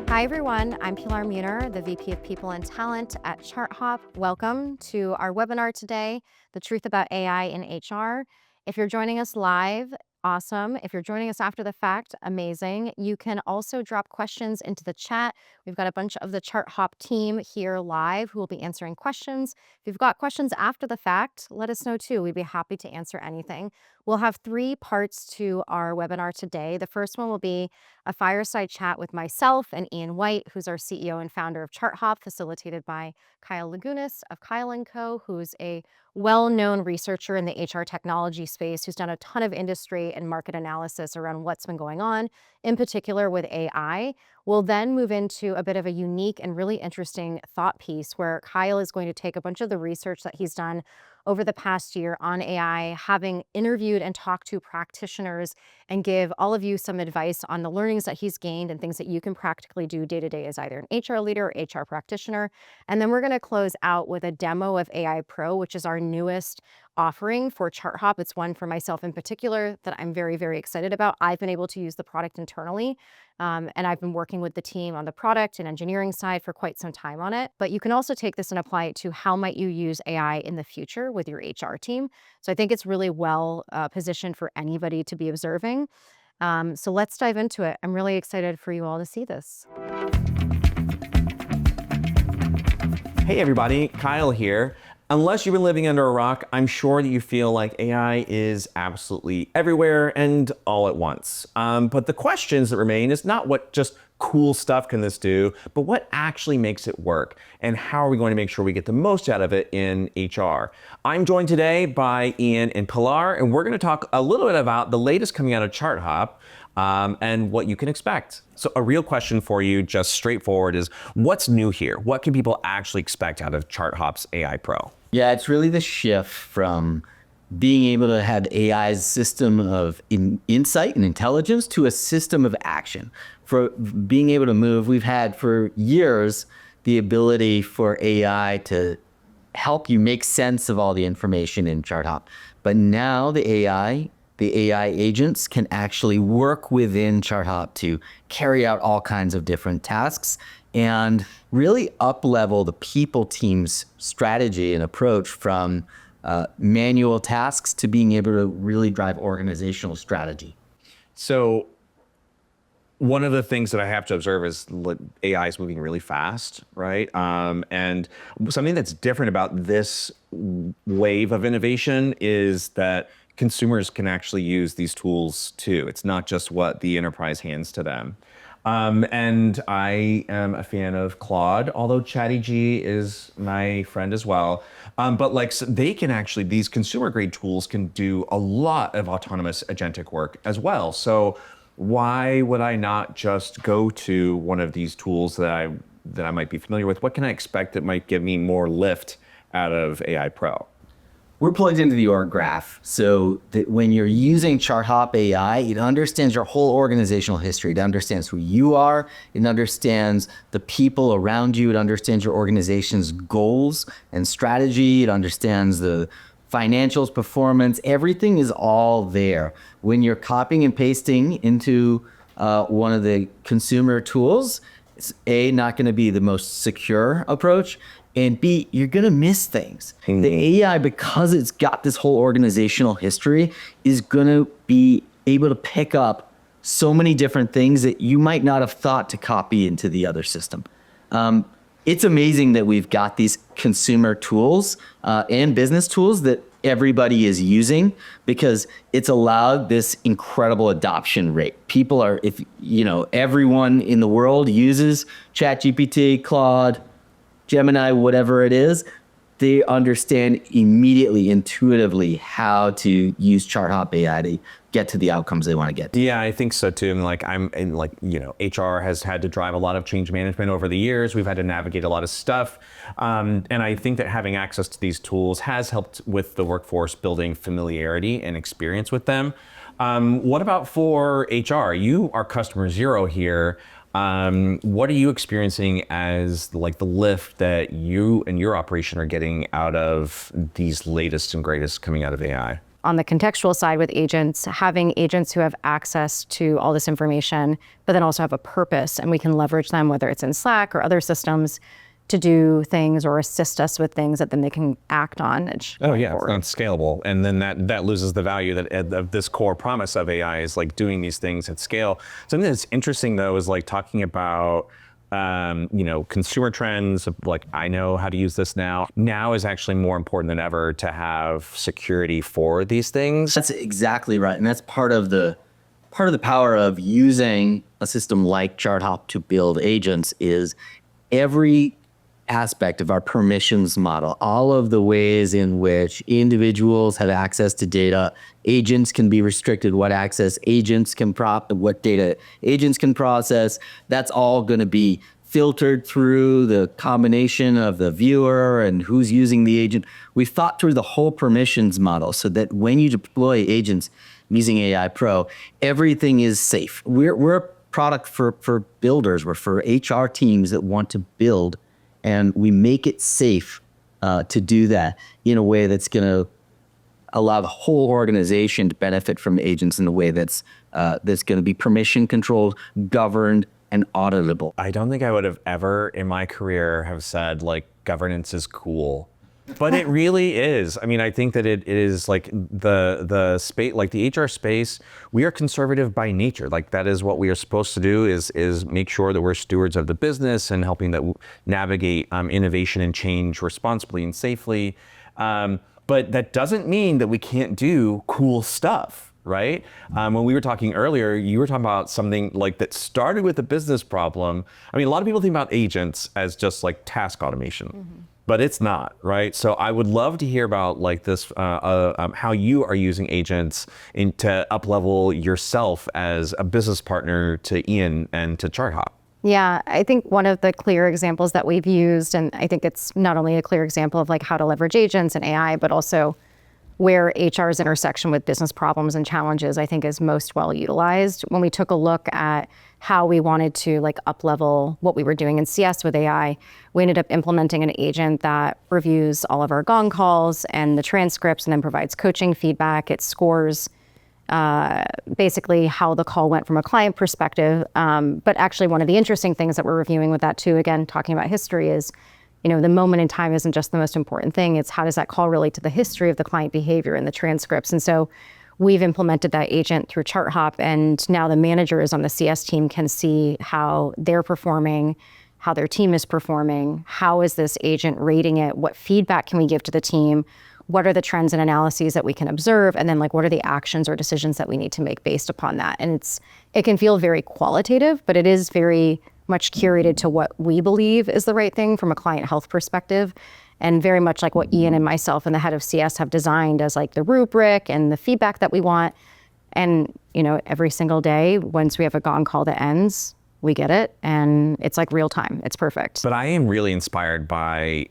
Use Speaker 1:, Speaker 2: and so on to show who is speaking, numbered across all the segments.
Speaker 1: Hi, everyone. I'm Pilar Muner, the VP of People and Talent at ChartHop. Welcome to our webinar today, The Truth About AI in HR. If you're joining us live, awesome. If you're joining us after the fact, amazing. You can also drop questions into the chat. We've got a bunch of the ChartHop team here live who will be answering questions. If you've got questions after the fact, let us know too. We'd be happy to answer anything. We'll have three parts to our webinar today. The first one will be a fireside chat with myself and Ian White, who's our CEO and founder of ChartHop, facilitated by Kyle Lagunas of Kyle & Co., who's a well-known researcher in the HR technology space who's done a ton of industry and market analysis around what's been going on, in particular with AI. We'll then move into a bit of a unique and really interesting thought piece where Kyle is going to take a bunch of the research that he's done over the past year on AI, having interviewed and talked to practitioners, and give all of you some advice on the learnings that he's gained and things that you can practically do day to day as either an HR leader or HR practitioner. And then we're going to close out with a demo of AI Pro, which is our newest offering for ChartHop. It's one for myself in particular that I'm very, very excited about. I've been able to use the product internally, and I've been working with the team on the product and engineering side for quite some time on it. But you can also take this and apply it to how might you use AI in the future with your HR team. So I think it's really well positioned for anybody to be observing. So let's dive into it. I'm really excited for you all to see this.
Speaker 2: Hey everybody, Kyle here. Unless you've been living under a rock, I'm sure that you feel like AI is absolutely everywhere and all at once. But the questions that remain is not what just cool stuff can this do, but what actually makes it work and how are we going to make sure we get the most out of it in HR. I'm joined today by Ian and Pilar, and we're going to talk a little bit about the latest coming out of ChartHop and what you can expect. So a real question for you, just straightforward, is what's new here? What can people actually expect out of ChartHop's AI Pro?
Speaker 3: Yeah, it's really the shift from being able to have AI's system of insight and intelligence to a system of action. For being able to move, we've had for years the ability for AI to help you make sense of all the information in ChartHop. But now the AI agents can actually work within ChartHop to carry out all kinds of different tasks and really up-level the people team's strategy and approach from manual tasks to being able to really drive organizational strategy.
Speaker 2: So one of the things that I have to observe is AI is moving really fast, right? And something that's different about this wave of innovation is that consumers can actually use these tools too. It's not just what the enterprise hands to them. And I am a fan of Claude, although ChatGPT is my friend as well. But like they can actually, these consumer grade tools can do a lot of autonomous agentic work as well. So why would I not just go to one of these tools that I might be familiar with? What can I expect that might give me more lift out of AI Pro?
Speaker 3: We're plugged into the org graph so that when you're using ChartHop AI, it understands your whole organizational history. It understands who you are. It understands the people around you. It understands your organization's goals and strategy. It understands the financials, performance. Everything is all there. When you're copying and pasting into one of the consumer tools, it's not going to be the most secure approach. And B, you're going to miss things. The AI, because it's got this whole organizational history, is going to be able to pick up so many different things that you might not have thought to copy into the other system. It's amazing that we've got these consumer tools and business tools that everybody is using because it's allowed this incredible adoption rate. People are, everyone in the world uses ChatGPT, Claude, Gemini, whatever it is, they understand immediately, intuitively how to use ChartHop AI to get to the outcomes they want to get to.
Speaker 2: Yeah, I think so too. HR has had to drive a lot of change management over the years. We've had to navigate a lot of stuff. And I think that having access to these tools has helped with the workforce building familiarity and experience with them. What about for HR? You are customer zero here. What are you experiencing as the lift that you and your operation are getting out of these latest and greatest coming out of AI?
Speaker 1: on the contextual side with agents, having agents who have access to all this information, but then also have a purpose, and we can leverage them, whether it's in Slack or other systems, to do things or assist us with things that then they can act on.
Speaker 2: Oh yeah, it's not scalable, and then that loses the value that of this core promise of AI is like doing these things at scale. Something that's interesting though is like talking about consumer trends of like, I know how to use this now. Now is actually more important than ever to have security for these things.
Speaker 3: That's exactly right, and that's part of the power of using a system like ChartHop to build agents is every aspect of our permissions model, all of the ways in which individuals have access to data, agents can be restricted, what access agents can what data agents can process, that's all going to be filtered through the combination of the viewer and who's using the agent. We've thought through the whole permissions model so that when you deploy agents using AI Pro, everything is safe. We're a product for builders, we're for HR teams that want to build, and we make it safe to do that in a way that's going to allow the whole organization to benefit from agents in a way that's going to be permission controlled, governed, and auditable.
Speaker 2: I don't think I would have ever in my career have said like governance is cool, but it really is. I mean, I think that it is like the space, like the HR space, we are conservative by nature. Like that is what we are supposed to do is make sure that we're stewards of the business and helping that navigate innovation and change responsibly and safely. But that doesn't mean that we can't do cool stuff, right? When we were talking earlier, you were talking about something like that started with a business problem. I mean, a lot of people think about agents as just like task automation. But it's not, right? So I would love to hear about like this, how you are using agents to up-level yourself as a business partner to Ian and to ChartHop.
Speaker 1: Yeah, I think one of the clear examples that we've used, and I think it's not only a clear example of like how to leverage agents and AI, but also where HR's intersection with business problems and challenges, I think is most well utilized. When we took a look at how we wanted to like up-level what we were doing in CS with AI, we ended up implementing an agent that reviews all of our gong calls and the transcripts and then provides coaching feedback. It scores basically how the call went from a client perspective. But actually one of the interesting things that we're reviewing with that too, again, talking about history is, the moment in time isn't just the most important thing. It's how does that call relate to the history of the client behavior and the transcripts. And so we've implemented that agent through ChartHop, and now the managers on the CS team can see how they're performing, how their team is performing, how is this agent rating it, what feedback can we give to the team, what are the trends and analyses that we can observe, and then like what are the actions or decisions that we need to make based upon that. And it can feel very qualitative, but it is very much curated to what we believe is the right thing from a client health perspective, and very much like what Ian and myself and the head of CS have designed as like the rubric and the feedback that we want. And every single day, once we have a gong call that ends, we get it, and it's like real time. It's perfect.
Speaker 2: But I am really inspired by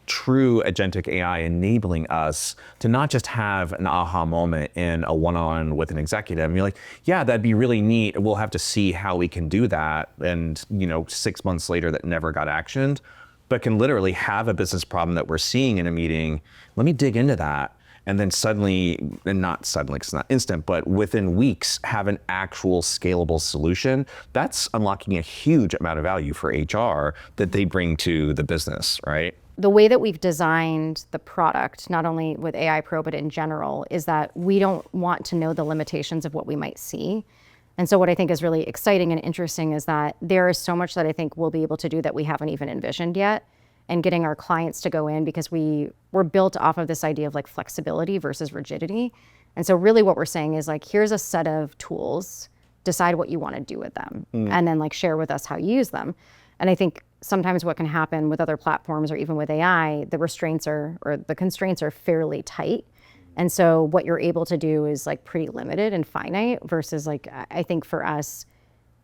Speaker 2: true agentic AI enabling us to not just have an aha moment in a one-on with an executive and be like, yeah, that'd be really neat. We'll have to see how we can do that. And 6 months later that never got actioned, but can literally have a business problem that we're seeing in a meeting. Let me dig into that. And then suddenly, and not suddenly, because it's not instant, but within weeks, have an actual scalable solution. That's unlocking a huge amount of value for HR that they bring to the business, right?
Speaker 1: The way that we've designed the product, not only with AI Pro, but in general, is that we don't want to know the limitations of what we might see. And so what I think is really exciting and interesting is that there is so much that I think we'll be able to do that we haven't even envisioned yet. And getting our clients to go in, because we're built off of this idea of like flexibility versus rigidity. And so really what we're saying is like, here's a set of tools, decide what you want to do with them, and then like share with us how you use them. And I think sometimes what can happen with other platforms or even with AI, the constraints are fairly tight. And so what you're able to do is like pretty limited and finite versus like, I think for us,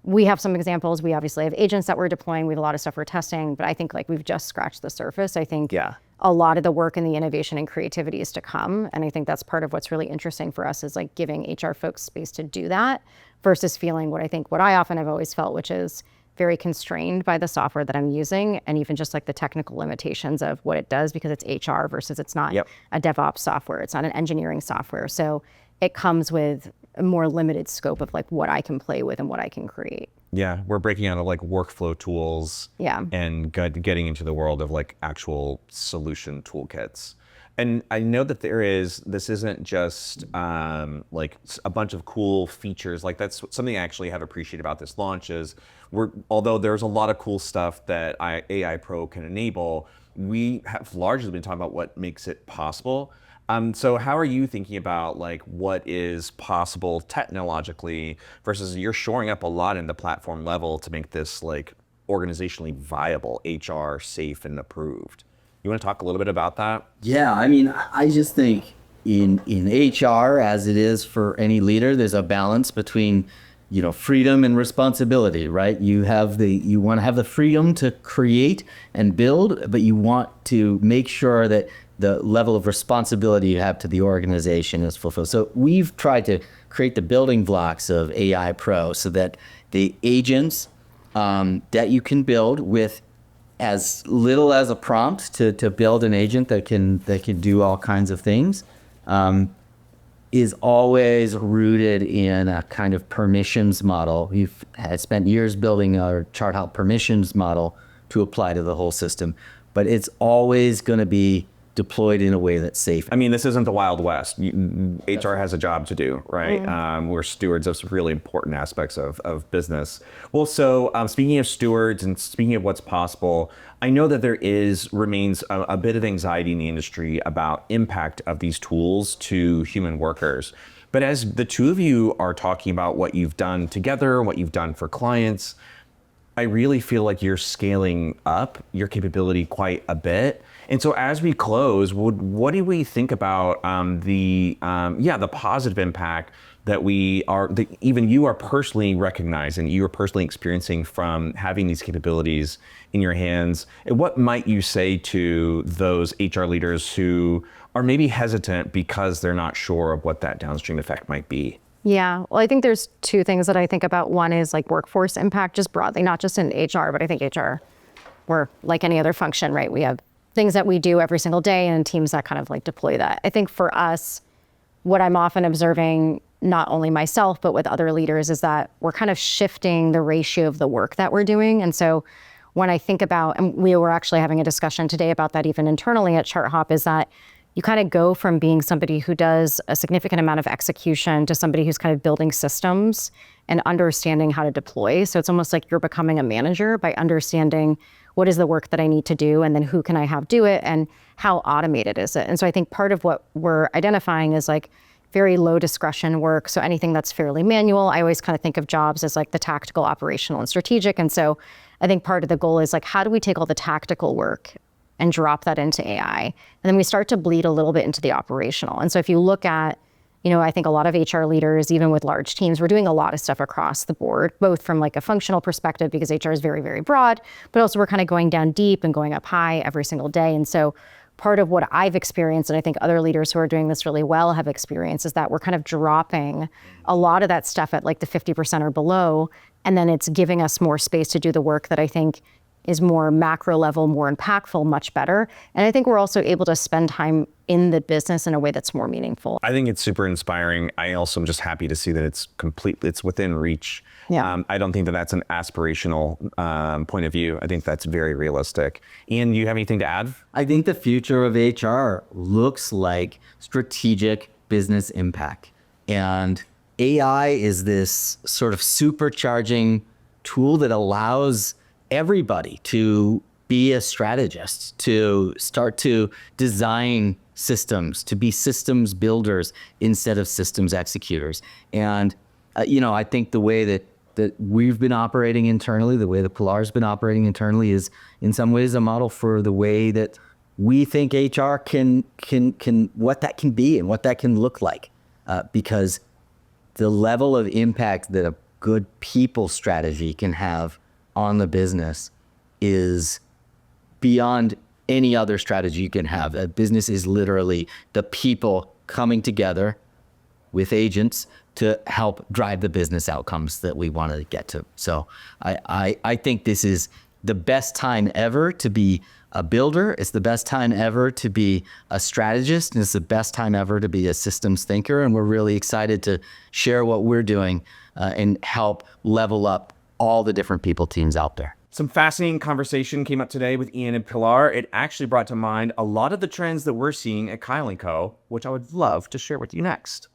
Speaker 1: we have some examples. We obviously have agents that we're deploying. We have a lot of stuff we're testing, but I think like we've just scratched the surface. I think a lot of the work and the innovation and creativity is to come. And I think that's part of what's really interesting for us is like giving HR folks space to do that versus feeling what I often have always felt, which is very constrained by the software that I'm using, and even just like the technical limitations of what it does, because it's HR versus it's not a DevOps software. It's not an engineering software. So it comes with a more limited scope of like what I can play with and what I can create.
Speaker 2: Yeah, we're breaking out of like workflow tools and getting into the world of like actual solution toolkits. And I know that this isn't just like a bunch of cool features. Like that's something I actually have appreciated about this launch is although there's a lot of cool stuff that AI Pro can enable, we have largely been talking about what makes it possible. So how are you thinking about like what is possible technologically versus you're shoring up a lot in the platform level to make this like organizationally viable, HR safe and approved? You want to talk a little bit about that?
Speaker 3: Yeah, I mean, I just think in HR, as it is for any leader, there's a balance between, freedom and responsibility, right? You want to have the freedom to create and build, but you want to make sure that the level of responsibility you have to the organization is fulfilled. So we've tried to create the building blocks of AI Pro so that the agents that you can build with as little as a prompt to build an agent that can do all kinds of things is always rooted in a kind of permissions model. We've spent years building our ChartHop permissions model to apply to the whole system, but it's always going to be deployed in a way that's safe.
Speaker 2: I mean, this isn't the Wild West. HR has a job to do, right? We're stewards of some really important aspects of business. Well, so speaking of stewards and speaking of what's possible, I know that there remains a bit of anxiety in the industry about impact of these tools to human workers. But as the two of you are talking about what you've done together, what you've done for clients, I really feel like you're scaling up your capability quite a bit. And so as we close, what do we think about the positive impact that even you are personally recognizing, you are personally experiencing from having these capabilities in your hands? And what might you say to those HR leaders who are maybe hesitant because they're not sure of what that downstream effect might be?
Speaker 1: Yeah, well, I think there's two things that I think about. One is like workforce impact, just broadly, not just in HR, but I think HR, we're like any other function, right? We have things that we do every single day and teams that kind of like deploy that. I think for us, what I'm often observing, not only myself, but with other leaders, is that we're kind of shifting the ratio of the work that we're doing. And so when I think about, and we were actually having a discussion today about that even internally at ChartHop, is that you kind of go from being somebody who does a significant amount of execution to somebody who's kind of building systems and understanding how to deploy. So it's almost like you're becoming a manager by understanding what is the work that I need to do, and then who can I have do it, and how automated is it? And so I think part of what we're identifying is like very low discretion work. So anything that's fairly manual, I always kind of think of jobs as like the tactical, operational, and strategic. And so I think part of the goal is like, how do we take all the tactical work and drop that into AI? And then we start to bleed a little bit into the operational. And so if you look at, I think a lot of HR leaders, even with large teams, we're doing a lot of stuff across the board, both from like a functional perspective, because HR is very, very broad, but also we're kind of going down deep and going up high every single day. And so part of what I've experienced, and I think other leaders who are doing this really well have experienced, is that we're kind of dropping a lot of that stuff at like the 50% or below, and then it's giving us more space to do the work that I think is more macro level, more impactful, much better. And I think we're also able to spend time in the business in a way that's more meaningful.
Speaker 2: I think it's super inspiring. I also am just happy to see that it's within reach.
Speaker 1: Yeah.
Speaker 2: I don't think that that's an aspirational point of view. I think that's very realistic. Ian, do you have anything to add?
Speaker 3: I think the future of HR looks like strategic business impact. And AI is this sort of supercharging tool that allows everybody to be a strategist, to start to design systems, to be systems builders instead of systems executors. And, I think the way that we've been operating internally, the way that Pilar's been operating internally is in some ways a model for the way that we think HR can what that can be and what that can look like. Because the level of impact that a good people strategy can have on the business is beyond any other strategy you can have. A business is literally the people coming together with agents to help drive the business outcomes that we want to get to. So I think this is the best time ever to be a builder. It's the best time ever to be a strategist, and it's the best time ever to be a systems thinker. And we're really excited to share what we're doing and help level up all the different people teams out there.
Speaker 2: Some fascinating conversation came up today with Ian and Pilar. It actually brought to mind a lot of the trends that we're seeing at Kyle & Co., which I would love to share with you next.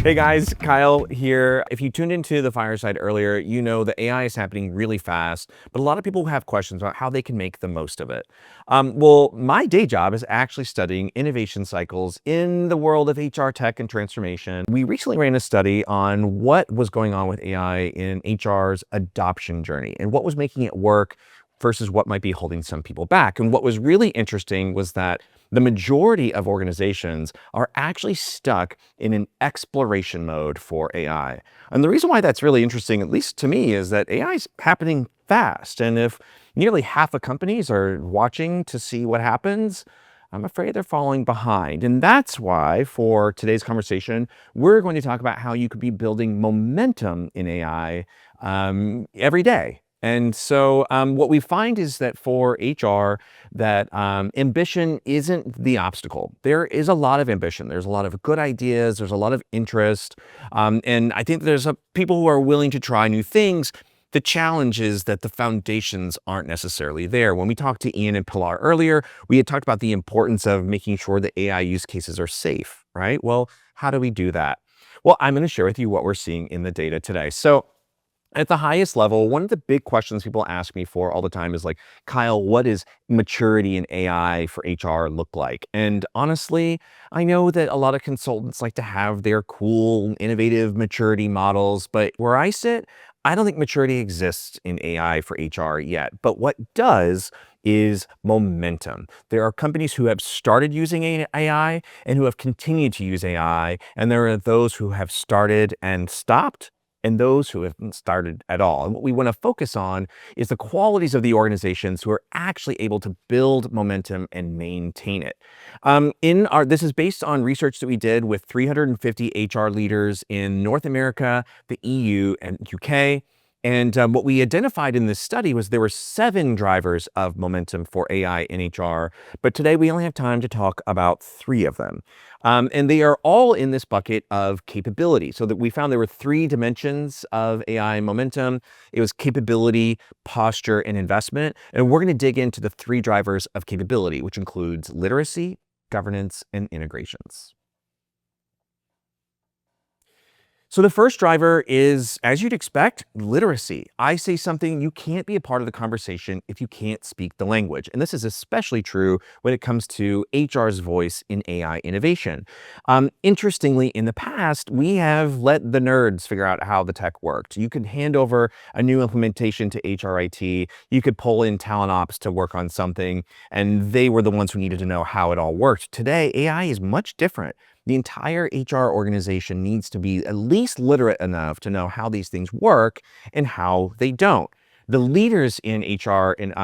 Speaker 2: Hey guys, Kyle here. If you tuned into the Fireside earlier, you know that AI is happening really fast, but a lot of people have questions about how they can make the most of it. Well, my day job is actually studying innovation cycles in the world of HR tech and transformation. We recently ran a study on what was going on with AI in HR's adoption journey and what was making it work versus what might be holding some people back. And what was really interesting was that the majority of organizations are actually stuck in an exploration mode for AI. And the reason why that's really interesting, at least to me, is that AI is happening fast. And if nearly half of companies are watching to see what happens, I'm afraid they're falling behind. And that's why for today's conversation, we're going to talk about how you could be building momentum in AI every day. And so what we find is that for HR, that ambition isn't the obstacle. There is a lot of ambition. There's a lot of good ideas. There's a lot of interest. And I think there's people who are willing to try new things. The challenge is that the foundations aren't necessarily there. When we talked to Ian and Pilar earlier, we had talked about the importance of making sure that AI use cases are safe, right? Well, how do we do that? Well, I'm going to share with you what we're seeing in the data today. So at the highest level, one of the big questions people ask me for all the time is like, Kyle, what does maturity in AI for HR look like? And honestly, I know that a lot of consultants like to have their cool, innovative maturity models, but where I sit, I don't think maturity exists in AI for HR yet. But what does is momentum. There are companies who have started using AI and who have continued to use AI, and there are those who have started and stopped, and those who haven't started at all. And what we want to focus on is the qualities of the organizations who are actually able to build momentum and maintain it. This is based on research that we did with 350 HR leaders in North America, the EU, and UK. And what we identified in this study was there were 7 drivers of momentum for AI in HR, but today we only have time to talk about 3 of them. And they are all in this bucket of capability. So that we found there were 3 dimensions of AI momentum. It was capability, posture, and investment. And we're going to dig into the 3 drivers of capability, which includes literacy, governance, and integrations. So the first driver is, as you'd expect, literacy. I say something, you can't be a part of the conversation if you can't speak the language. And this is especially true when it comes to HR's voice in AI innovation. Interestingly, in the past, we have let the nerds figure out how the tech worked. You could hand over a new implementation to HRIT. You could pull in talent ops to work on something, and they were the ones who needed to know how it all worked. Today, AI is much different. The entire HR organization needs to be at least literate enough to know how these things work and how they don't. The leaders in HR and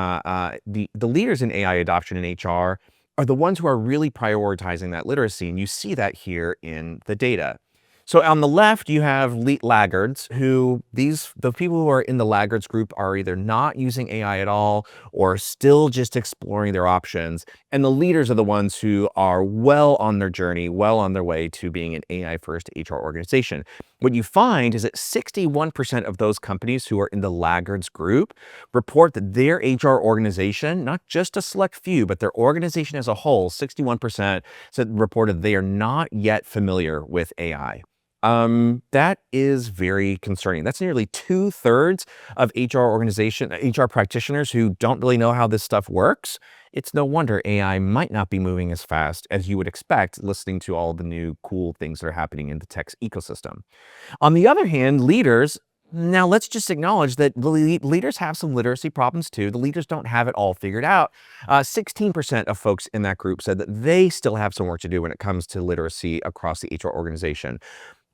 Speaker 2: the leaders in AI adoption in HR are the ones who are really prioritizing that literacy, and you see that here in the data. So on the left, you have laggards the people who are in the laggards group are either not using AI at all or still just exploring their options. And the leaders are the ones who are well on their journey, well on their way to being an AI first HR organization. What you find is that 61% of those companies who are in the laggards group report that their HR organization, not just a select few, but their organization as a whole, 61% reported they are not yet familiar with AI. That is very concerning. That's nearly 2/3 of HR practitioners who don't really know how this stuff works. It's no wonder AI might not be moving as fast as you would expect, listening to all the new cool things that are happening in the tech ecosystem. On the other hand, now let's just acknowledge that the leaders have some literacy problems too. The leaders don't have it all figured out. 16% of folks in that group said that they still have some work to do when it comes to literacy across the HR organization.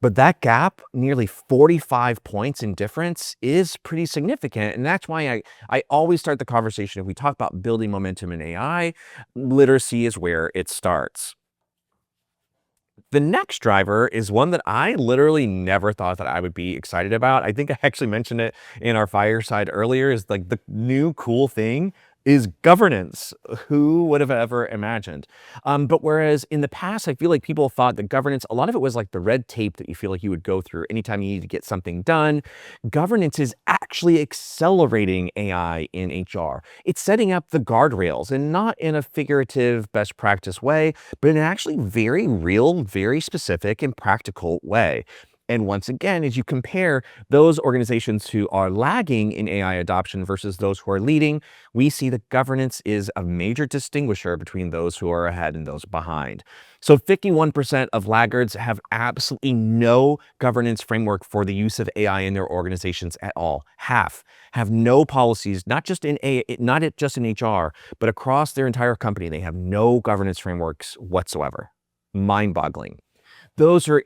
Speaker 2: But that gap, nearly 45 points in difference, is pretty significant. And that's why I always start the conversation, if we talk about building momentum in AI, literacy is where it starts. The next driver is one that I literally never thought that I would be excited about. I think I actually mentioned it in our fireside earlier, is like the new cool thing is governance. Who would have ever imagined? But whereas in the past, I feel like people thought that governance, a lot of it was like the red tape that you feel like you would go through anytime you need to get something done. Governance is actually accelerating AI in HR. It's setting up the guardrails, and not in a figurative best practice way, but in an actually very real, very specific and practical way. And once again, as you compare those organizations who are lagging in AI adoption versus those who are leading, we see that governance is a major distinguisher between those who are ahead and those behind. So 51% of laggards have absolutely no governance framework for the use of AI in their organizations at all. Half have no policies, not just in HR, but across their entire company. They have no governance frameworks whatsoever. Mind-boggling. Those are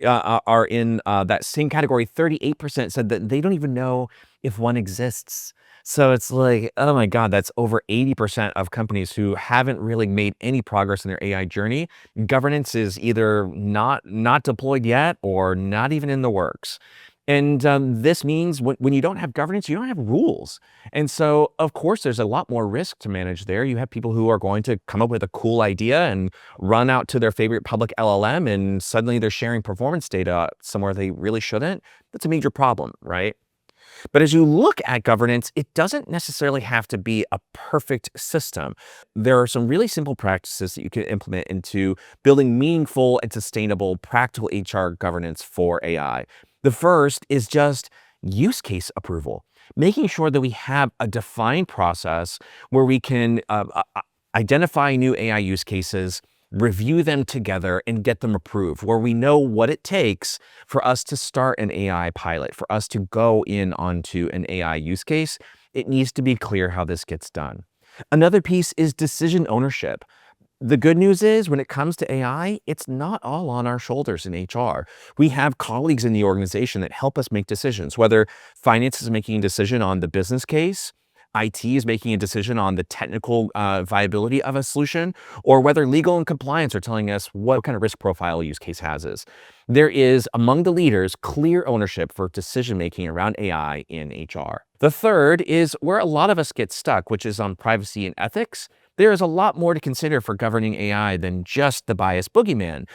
Speaker 2: in that same category. 38% said that they don't even know if one exists. So it's like, oh my God, that's over 80% of companies who haven't really made any progress in their AI journey. Governance is either not deployed yet or not even in the works. And this means when you don't have governance, you don't have rules. And so, of course, there's a lot more risk to manage there. You have people who are going to come up with a cool idea and run out to their favorite public LLM, and suddenly they're sharing performance data somewhere they really shouldn't. That's a major problem, right? But as you look at governance, it doesn't necessarily have to be a perfect system. There are some really simple practices that you can implement into building meaningful and sustainable practical HR governance for AI. The first is just use case approval, making sure that we have a defined process where we can identify new AI use cases, review them together, and get them approved, where we know what it takes for us to start an AI pilot, for us to go in onto an AI use case. It needs to be clear how this gets done. Another piece is decision ownership. The good news is when it comes to AI, it's not all on our shoulders in HR. We have colleagues in the organization that help us make decisions, whether finance is making a decision on the business case, IT is making a decision on the technical viability of a solution, or whether legal and compliance are telling us what kind of risk profile a use case has. There is, among the leaders, clear ownership for decision-making around AI in HR. The third is where a lot of us get stuck, which is on privacy and ethics. There is a lot more to consider for governing AI than just the bias boogeyman.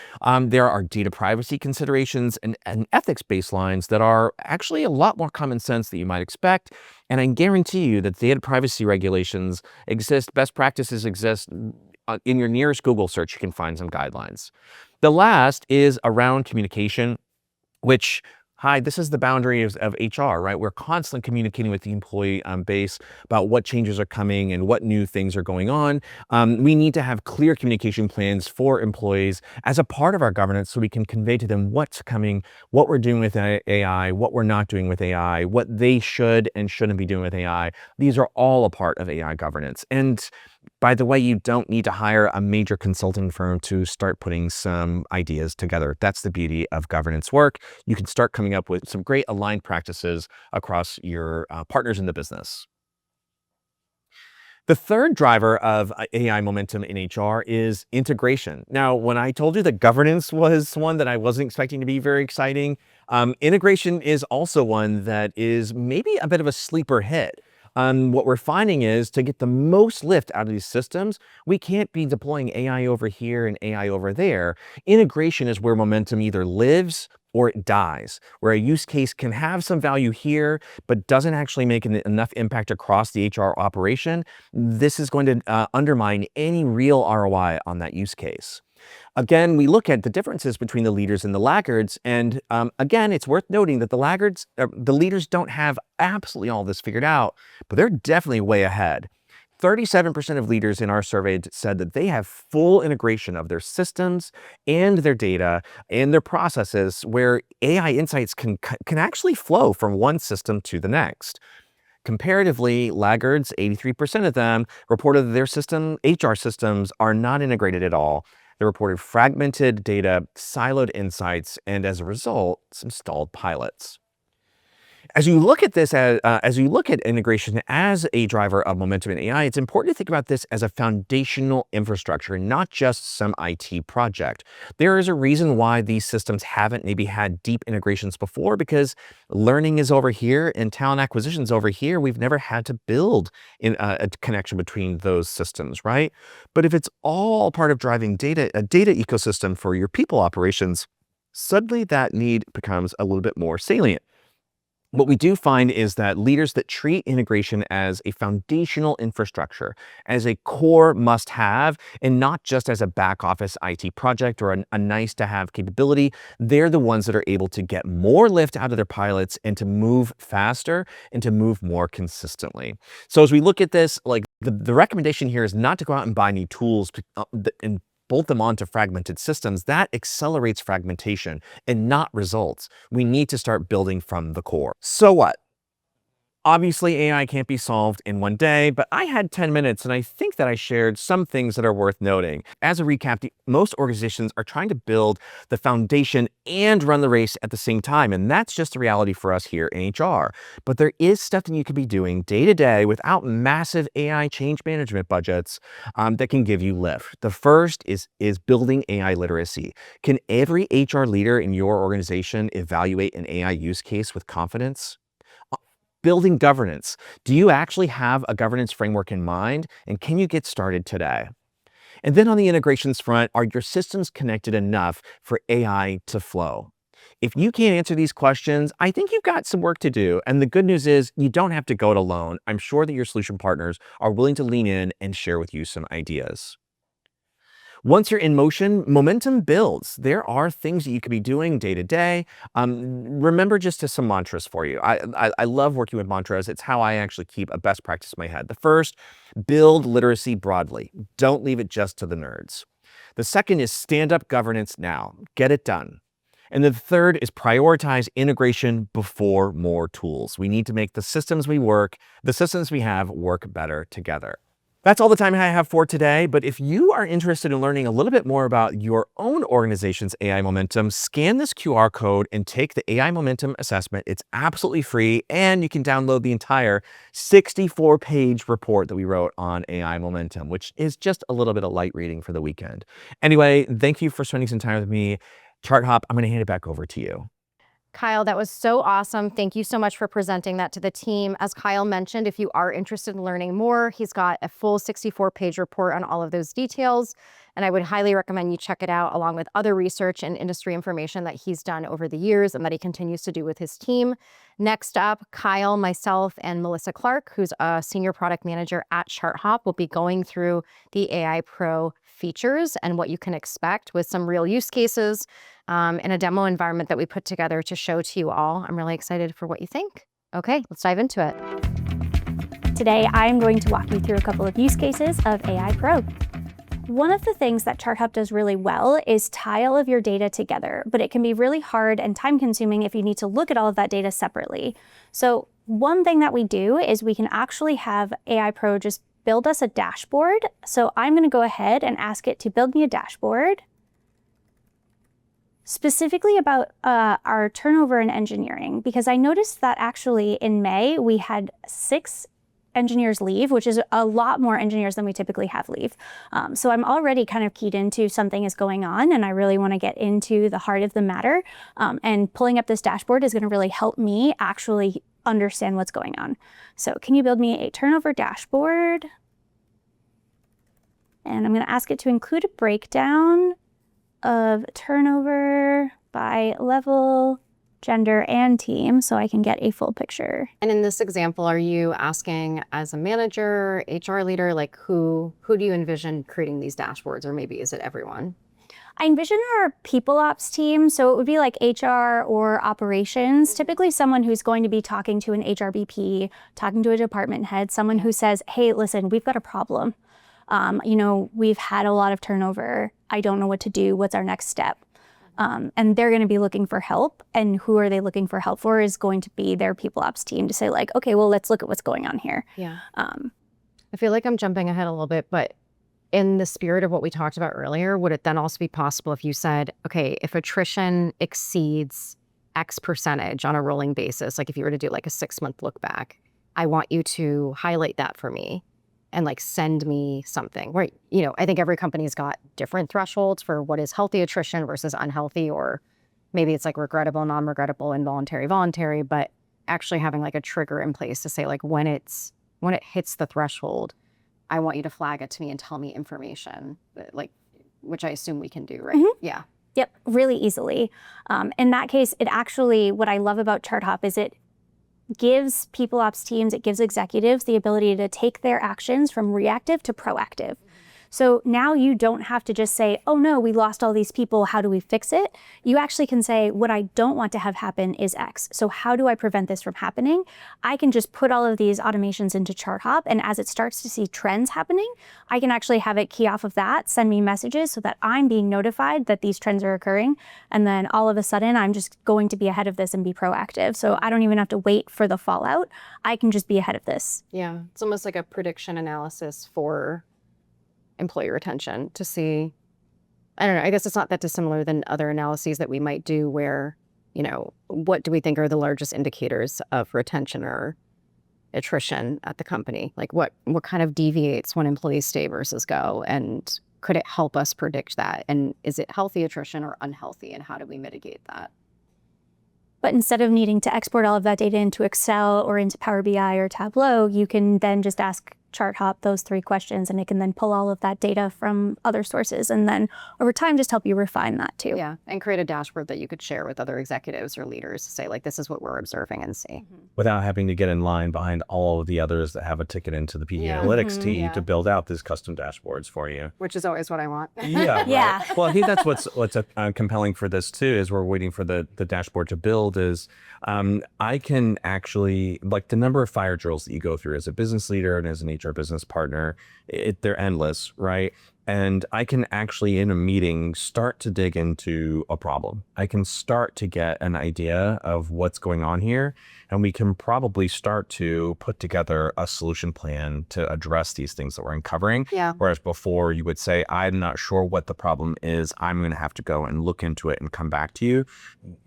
Speaker 2: There are data privacy considerations and ethics baselines that are actually a lot more common sense than you might expect. And I guarantee you that data privacy regulations exist, best practices exist. In your nearest Google search, you can find some guidelines. The last is around communication, which, hi, this is the boundary of HR, right? We're constantly communicating with the employee base about what changes are coming and what new things are going on. We need to have clear communication plans for employees as a part of our governance so we can convey to them what's coming, what we're doing with AI, what we're not doing with AI, what they should and shouldn't be doing with AI. These are all a part of AI governance. And by the way, you don't need to hire a major consulting firm to start putting some ideas together. That's the beauty of governance work. You can start coming up with some great aligned practices across your partners in the business. The third driver of AI momentum in HR is integration. Now, when I told you that governance was one that I wasn't expecting to be very exciting, integration is also one that is maybe a bit of a sleeper hit. What we're finding is to get the most lift out of these systems, we can't be deploying AI over here and AI over there. Integration is where momentum either lives or it dies, where a use case can have some value here, but doesn't actually make enough impact across the HR operation. This is going to undermine any real ROI on that use case. Again, we look at the differences between the leaders and the laggards, and again, it's worth noting that the leaders don't have absolutely all this figured out, but they're definitely way ahead. 37% of leaders in our survey said that they have full integration of their systems and their data and their processes, where AI insights can actually flow from one system to the next. Comparatively, laggards, 83% of them reported that their HR systems are not integrated at all. They reported fragmented data, siloed insights, and as a result, some stalled pilots. As you look at this, as you look at integration as a driver of momentum in AI, it's important to think about this as a foundational infrastructure, not just some IT project. There is a reason why these systems haven't maybe had deep integrations before, because learning is over here and talent acquisition is over here. We've never had to build in a connection between those systems, right? But if it's all part of driving a data ecosystem for your people operations, suddenly that need becomes a little bit more salient. What we do find is that leaders that treat integration as a foundational infrastructure, as a core must-have, and not just as a back office IT project or a nice-to-have capability, they're the ones that are able to get more lift out of their pilots and to move faster and to move more consistently. So as we look at this, like the recommendation here is not to go out and buy new tools and bolt them onto fragmented systems. That accelerates fragmentation and not results. We need to start building from the core. So what? Obviously, AI can't be solved in one day, but I had 10 minutes and I think that I shared some things that are worth noting. As a recap, most organizations are trying to build the foundation and run the race at the same time, and that's just the reality for us here in HR. But there is stuff that you could be doing day to day without massive AI change management budgets that can give you lift. The first is building AI literacy. Can every HR leader in your organization evaluate an AI use case with confidence? Building governance. Do you actually have a governance framework in mind? And can you get started today? And then on the integrations front, are your systems connected enough for AI to flow? If you can't answer these questions, I think you've got some work to do. And the good news is you don't have to go it alone. I'm sure that your solution partners are willing to lean in and share with you some ideas. Once you're in motion, momentum builds. There are things that you could be doing day to day. Remember just some mantras for you. I love working with mantras. It's how I actually keep a best practice in my head. The first, build literacy broadly. Don't leave it just to the nerds. The second is stand up governance now. Get it done. And the third is prioritize integration before more tools. We need to make the systems we have work better together. That's all the time I have for today, but if you are interested in learning a little bit more about your own organization's AI momentum, scan this QR code and take the AI momentum assessment. It's absolutely free, and you can download the entire 64-page report that we wrote on AI momentum, which is just a little bit of light reading for the weekend. Anyway, thank you for spending some time with me. ChartHop, I'm going to hand it back over to you.
Speaker 1: Kyle, that was so awesome. Thank you so much for presenting that to the team. As Kyle mentioned, if you are interested in learning more, he's got a full 64-page report on all of those details. And I would highly recommend you check it out along with other research and industry information that he's done over the years and that he continues to do with his team. Next up, Kyle, myself, and Melissa Clark, who's a senior product manager at ChartHop, will be going through the AI Pro features and what you can expect with some real use cases in a demo environment that we put together to show to you all. I'm really excited for what you think. Okay, let's dive into it.
Speaker 4: Today, I'm going to walk you through a couple of use cases of AI Pro. One of the things that ChartHop does really well is tie all of your data together, but it can be really hard and time-consuming if you need to look at all of that data separately. So one thing that we do is we can actually have AI Pro just build us a dashboard. So I'm going to go ahead and ask it to build me a dashboard specifically about our turnover in engineering, because I noticed that actually in May we had 6 engineers leave, which is a lot more engineers than we typically have leave. So I'm already kind of keyed into something is going on, and I really want to get into the heart of the matter. And pulling up this dashboard is going to really help me actually understand what's going on. So can you build me a turnover dashboard? And I'm going to ask it to include a breakdown of turnover by level, gender, and team, so I can get a full picture.
Speaker 1: And in this example, are you asking as a manager, HR leader, like who do you envision creating these dashboards, or maybe is it everyone?
Speaker 4: I envision our people ops team, so it would be like HR or operations, typically someone who's going to be talking to an HR BP, talking to a department head, someone who says, hey, listen, we've got a problem. We've had a lot of turnover. I don't know what to do. What's our next step? And they're going to be looking for help. And who are they looking for help for is going to be their people ops team to say like, okay, well, let's look at what's going on here.
Speaker 1: Yeah. I feel like I'm jumping ahead a little bit, but in the spirit of what we talked about earlier, would it then also be possible if you said, okay, if attrition exceeds X percentage on a rolling basis, like if you were to do like a 6-month look back, I want you to highlight that for me and like send me something. Right. You know, I think every company's got different thresholds for what is healthy attrition versus unhealthy, or maybe it's like regrettable, non-regrettable, involuntary, voluntary, but actually having like a trigger in place to say like when it hits the threshold, I want you to flag it to me and tell me information, like, which I assume we can do, right? Yeah.
Speaker 4: Yep, really easily. In that case, it actually, what I love about ChartHop is it gives people ops teams, it gives executives the ability to take their actions from reactive to proactive. So now you don't have to just say, oh no, we lost all these people, how do we fix it? You actually can say, what I don't want to have happen is X. So how do I prevent this from happening? I can just put all of these automations into ChartHop, and as it starts to see trends happening, I can actually have it key off of that, send me messages so that I'm being notified that these trends are occurring. And then all of a sudden, I'm just going to be ahead of this and be proactive. So I don't even have to wait for the fallout. I can just be ahead of this.
Speaker 1: Yeah, it's almost like a prediction analysis for employee retention to see, I don't know, I guess it's not that dissimilar than other analyses that we might do where, you know, what do we think are the largest indicators of retention or attrition at the company? Like what kind of deviates when employees stay versus go? And could it help us predict that? And is it healthy attrition or unhealthy? And how do we mitigate that?
Speaker 4: But instead of needing to export all of that data into Excel or into Power BI or Tableau, you can then just ask ChartHop those 3 questions, and it can then pull all of that data from other sources, and then over time just help you refine that too.
Speaker 1: Yeah, and create a dashboard that you could share with other executives or leaders to say, like, this is what we're observing and see.
Speaker 2: Without having to get in line behind all of the others that have a ticket into the PD analytics team to build out these custom dashboards for you.
Speaker 1: Which is always what I want.
Speaker 2: Yeah.
Speaker 4: Yeah.
Speaker 2: Right. Well, I think that's what's compelling for this too, is we're waiting for the dashboard to build is I can actually, like the number of fire drills that you go through as a business leader and as an HR business partner, they're endless, right? And I can actually in a meeting start to dig into a problem. I can start to get an idea of what's going on here, and we can probably start to put together a solution plan to address these things that we're uncovering.
Speaker 1: Yeah.
Speaker 2: Whereas before you would say, I'm not sure what the problem is. I'm going to have to go and look into it and come back to you.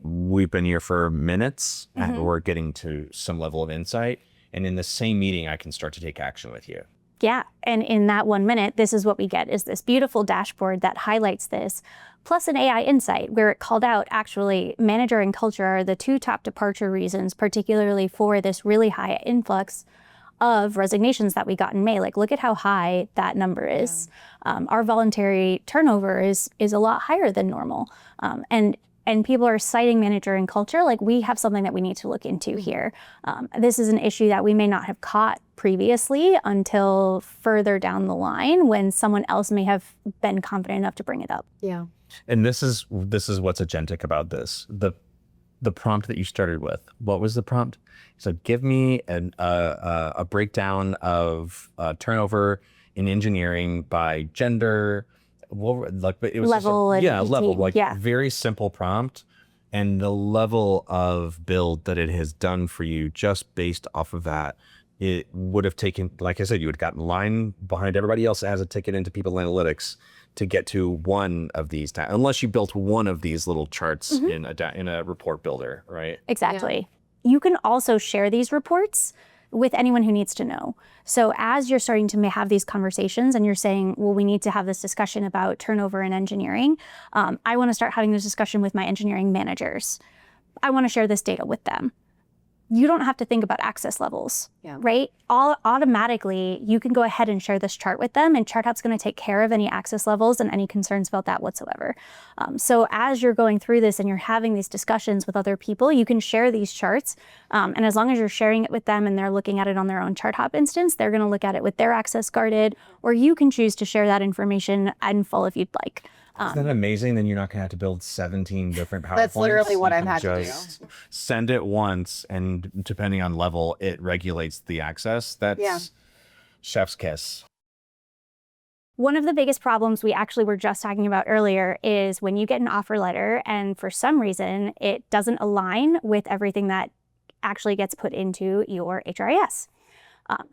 Speaker 2: We've been here for minutes and we're getting to some level of insight. And in the same meeting, I can start to take action with you.
Speaker 4: Yeah, and in that 1 minute, this is what we get, is this beautiful dashboard that highlights this, plus an AI insight where it called out actually manager and culture are the 2 top departure reasons, particularly for this really high influx of resignations that we got in May. Like, look at how high that number is. Our voluntary turnover is a lot higher than normal. And people are citing manager and culture, like we have something that we need to look into here. This is an issue that we may not have caught previously until further down the line when someone else may have been confident enough to bring it up.
Speaker 1: Yeah.
Speaker 2: And this is what's agentic about this. The prompt that you started with, what was the prompt? So give me a breakdown of turnover in engineering by gender. But it was
Speaker 4: Level and
Speaker 2: level, like
Speaker 4: yeah.
Speaker 2: very simple prompt, and the level of build that it has done for you just based off of that, it would have taken, like I said, you would have gotten line behind everybody else that has a ticket into people analytics to get to one of these, unless you built one of these little charts in a report builder, right?
Speaker 4: Exactly. Yeah. You can also share these reports with anyone who needs to know. So as you're starting to have these conversations and you're saying, well, we need to have this discussion about turnover in engineering, I want to start having this discussion with my engineering managers. I want to share this data with them. You don't have to think about access levels, right? Automatically, you can go ahead and share this chart with them, and ChartHop's going to take care of any access levels and any concerns about that whatsoever. So as you're going through this and you're having these discussions with other people, you can share these charts, and as long as you're sharing it with them and they're looking at it on their own ChartHop instance, they're going to look at it with their access guarded, or you can choose to share that information in full if you'd like.
Speaker 2: Isn't that amazing? Then you're not going to have to build 17 different PowerPoints.
Speaker 1: That's literally what
Speaker 2: You
Speaker 1: I've
Speaker 2: can
Speaker 1: had to do.
Speaker 2: just send it once, and depending on level, it regulates the access. That's chef's kiss.
Speaker 4: One of the biggest problems we actually were just talking about earlier is when you get an offer letter and for some reason it doesn't align with everything that actually gets put into your HRIS.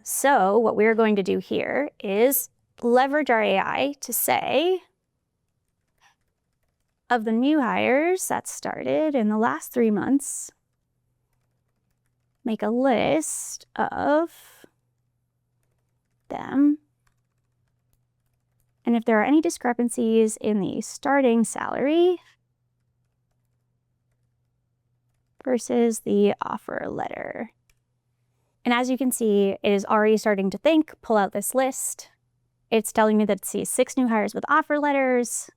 Speaker 4: So what we're going to do here is leverage our AI to say, of the new hires that started in the last 3 months, make a list of them. And if there are any discrepancies in the starting salary versus the offer letter. And as you can see, it is already starting to think, pull out this list. It's telling me that it sees 6 new hires with offer letters.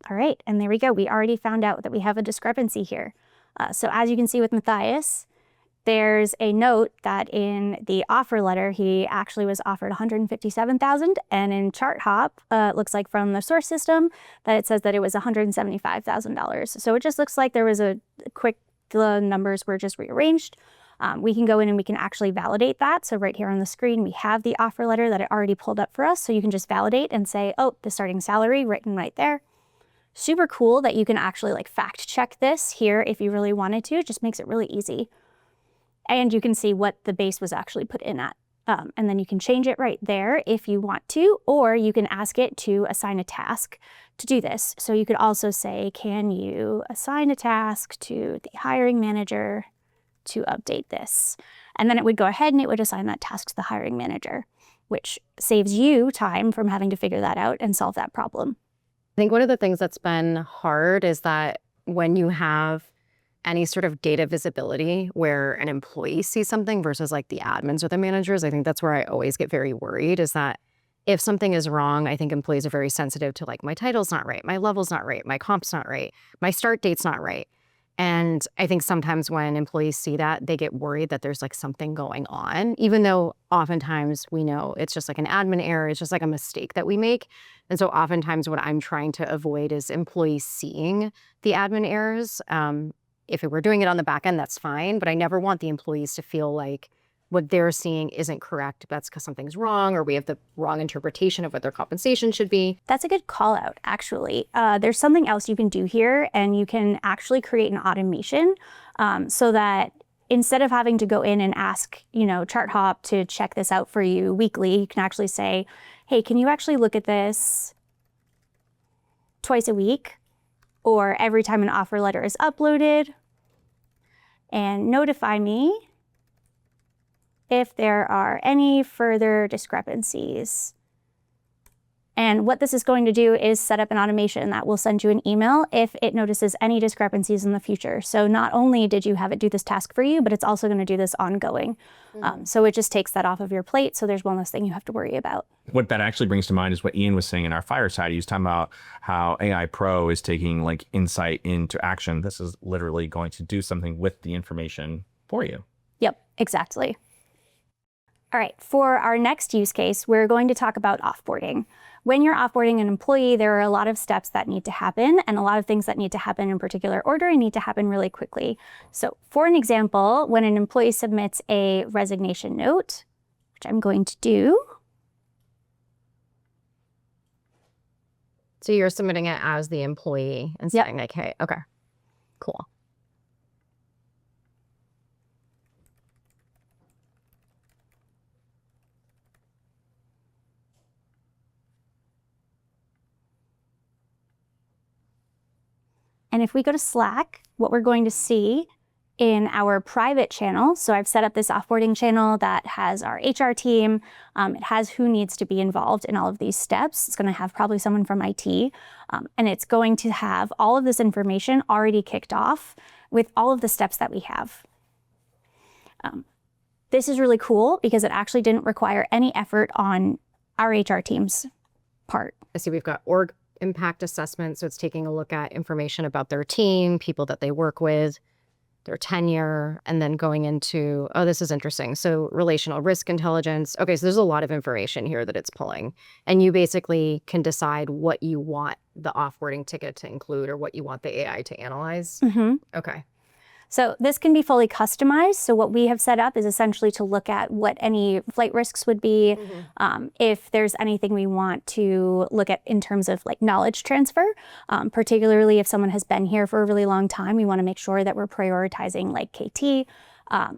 Speaker 4: All right, and there we go. We already found out that we have a discrepancy here. So as you can see with Matthias, there's a note that in the offer letter, he actually was offered $157,000, and in ChartHop, it looks like from the source system that it says that it was $175,000. So it just looks like there was a quick, the numbers were just rearranged. We can go in and we can actually validate that. So right here on the screen, we have the offer letter that it already pulled up for us. So you can just validate and say, oh, the starting salary written right there. Super cool that you can actually like fact check this here if you really wanted to. It just makes it really easy. And you can see what the base was actually put in at. And then you can change it right there if you want to, or you can ask it to assign a task to do this. So you could also say, can you assign a task to the hiring manager to update this? And then it would go ahead and it would assign that task to the hiring manager, which saves you time from having to figure that out and solve that problem.
Speaker 1: I think one of the things that's been hard is that when you have any sort of data visibility where an employee sees something versus like the admins or the managers, I think that's where I always get very worried is that if something is wrong, I think employees are very sensitive to like, my title's not right, my level's not right, my comp's not right, my start date's not right. And I think sometimes when employees see that, they get worried that there's like something going on, even though oftentimes we know it's just like an admin error, it's just like a mistake that we make. And so oftentimes what I'm trying to avoid is employees seeing the admin errors. If we're doing it on the back end, that's fine, but I never want the employees to feel like what they're seeing isn't correct. That's because something's wrong or we have the wrong interpretation of what their compensation should be.
Speaker 4: That's a good call out, actually. There's something else you can do here, and you can actually create an automation so that instead of having to go in and ask, ChartHop to check this out for you weekly, you can actually say, hey, can you actually look at this twice a week or every time an offer letter is uploaded and notify me if there are any further discrepancies. And what this is going to do is set up an automation that will send you an email if it notices any discrepancies in the future. So not only did you have it do this task for you, but it's also going to do this ongoing. So it just takes that off of your plate. So there's one less thing you have to worry about.
Speaker 2: What that actually brings to mind is what Ian was saying in our Fireside. He was talking about how AI Pro is taking like insight into action. This is literally going to do something with the information for you.
Speaker 4: Yep, exactly. All right, for our next use case, we're going to talk about offboarding. When you're offboarding an employee, there are a lot of steps that need to happen and a lot of things that need to happen in particular order and need to happen really quickly. So for an example, when an employee submits a resignation note, which I'm going to do.
Speaker 1: So you're submitting it as the employee and saying like, hey, okay, cool.
Speaker 4: And if we go to Slack, what we're going to see in our private channel, so I've set up this offboarding channel that has our HR team. It has who needs to be involved in all of these steps. It's going to have probably someone from IT, and it's going to have all of this information already kicked off with all of the steps that we have. This is really cool because it actually didn't require any effort on our HR team's part.
Speaker 1: I see we've got org impact assessment. So it's taking a look at information about their team, people that they work with, their tenure, and then going into, oh, this is interesting. So relational risk intelligence. Okay, so there's a lot of information here that it's pulling. And you basically can decide what you want the offboarding ticket to include or what you want the AI to analyze. Okay.
Speaker 4: So this can be fully customized. So what we have set up is essentially to look at what any flight risks would be, if there's anything we want to look at in terms of like knowledge transfer, particularly if someone has been here for a really long time, we want to make sure that we're prioritizing like KT.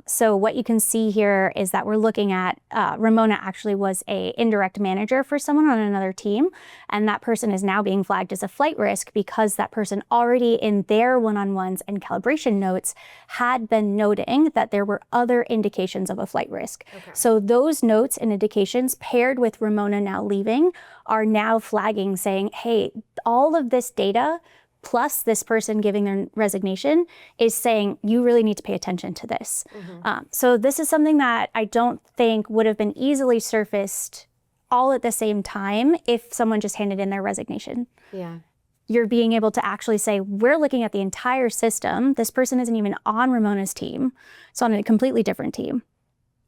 Speaker 4: So what you can see here is that we're looking at Ramona actually was a indirect manager for someone on another team, and that person is now being flagged as a flight risk because that person already in their one-on-ones and calibration notes had been noting that there were other indications of a flight risk.
Speaker 1: Okay.
Speaker 4: So those notes and indications paired with Ramona now leaving are now flagging saying, hey, all of this data plus this person giving their resignation is saying you really need to pay attention to this. So this is something that I don't think would have been easily surfaced all at the same time if someone just handed in their resignation.
Speaker 1: Yeah.
Speaker 4: You're being able to actually say, we're looking at the entire system. This person isn't even on Ramona's team. It's on a completely different team.